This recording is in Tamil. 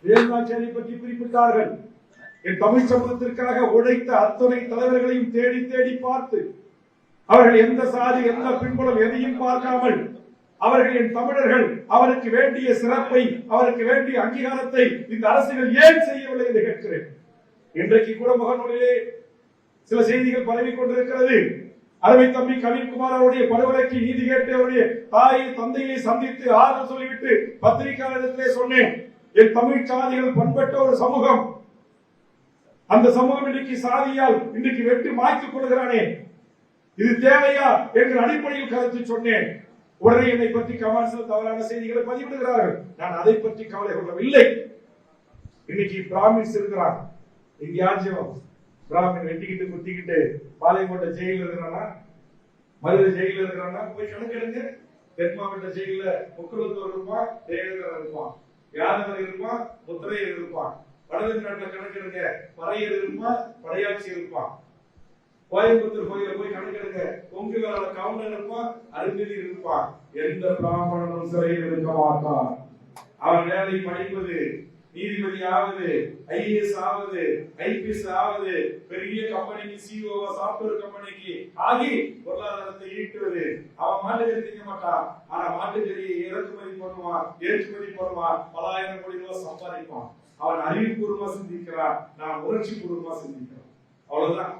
வேலுநாச்சியாரை பற்றி குறிப்பிட்டார்கள். என் தமிழ் சமூகத்திற்காக உழைத்த அத்துணை தலைவர்களையும் தேடி தேடி பார்த்து அவர்கள் எந்த சாதி எந்த பின்புலம் எதையும் பார்க்காமல் அவர்கள் என் தமிழர்கள் அவருக்கு வேண்டிய சிறப்பை அவருக்கு வேண்டிய அங்கீகாரத்தை இந்த அரசுகள் ஏன் செய்யவில்லை என்று கேட்கிறேன். இன்றைக்கு கூட முகநூலிலே சில செய்திகள் பரவிக் கொண்டிருக்கிறது. அருமை தம்பி கவின்குமார் அவருடைய படுகொலைக்கு நீதி கேட்டு அவருடைய தாயை தந்தையை சந்தித்து ஆறுதல் சொல்லிவிட்டு பத்திரிகையாளரிடத்திலே சொன்னேன், என் தமிழ் சாதிகள் பண்பட்ட ஒரு சமூகம், அந்த சமூகம் இன்றைக்கு சாதியால் இன்றைக்கு வெற்றி மாய்த்துக் கொள்கிறானே, இது தேவையா என்ற அடிப்படையில் கருத்து சொன்னேன். உடனே என்னை பற்றி கமெண்ட்ஸில் தவறான செய்திகளை பதிவிடுகிறார்கள். நான் அதை பற்றி கவலை கொள்ளவில்லை. இன்னைக்கு பிராமின்ஸ் இருக்கிறான், இங்க யாச்சும் பிராமின் வெட்டிக்கிட்டு குத்திக்கிட்டு பாளையங்கோட்டை ஜெயில இருக்கிறானா, மதுரை ஜெயில இருக்கிறானா, போய் கணக்கெடுங்க. தென் மாவட்ட ஜெயில முக்குலத்தூர் இருப்பான், ஜெயலலிதா இருப்பான், யாதவர் இருப்பான், முத்திரையர் இருப்பான். வடதமிழ்நாட்டில் கணக்கெடுங்க, பறையர் இருப்பான், படையாட்சி இருப்பான். கோயம்புத்தூர் கோயில போய் கணக்கெடுங்க, கொங்கு வேளாள கவுண்டர் இருப்பான், அருந்ததி இருப்பான். எந்த பிராமணனும் சிறையில் இருக்க மாட்டான். அவன் வேலை படிப்பது, நீதிபதி ஆவது, ஐஏஎஸ் ஆவது, ஐபிஎஸ் ஆவது, பெரிய கம்பெனிக்கு சிஓ, சாப்ட்வேர் கம்பெனிக்கு ஆகி பொருளாதாரத்தை ஈட்டுவது. அவன் மாட்டுக்கறி திங்க மாட்டான், ஆனா மாட்டுக்கறியை இறக்குமதி பண்ணுவான், ஏற்றுமதி பண்ணுவான், பலாயிரம் கோடி ரூபாய் சம்பாதிப்பான். அவன் அறிவுபூர்வமா சிந்திக்கிறான், நான் உணர்ச்சி பூர்வமா சிந்திக்கிறேன். அவ்வளவுதான்.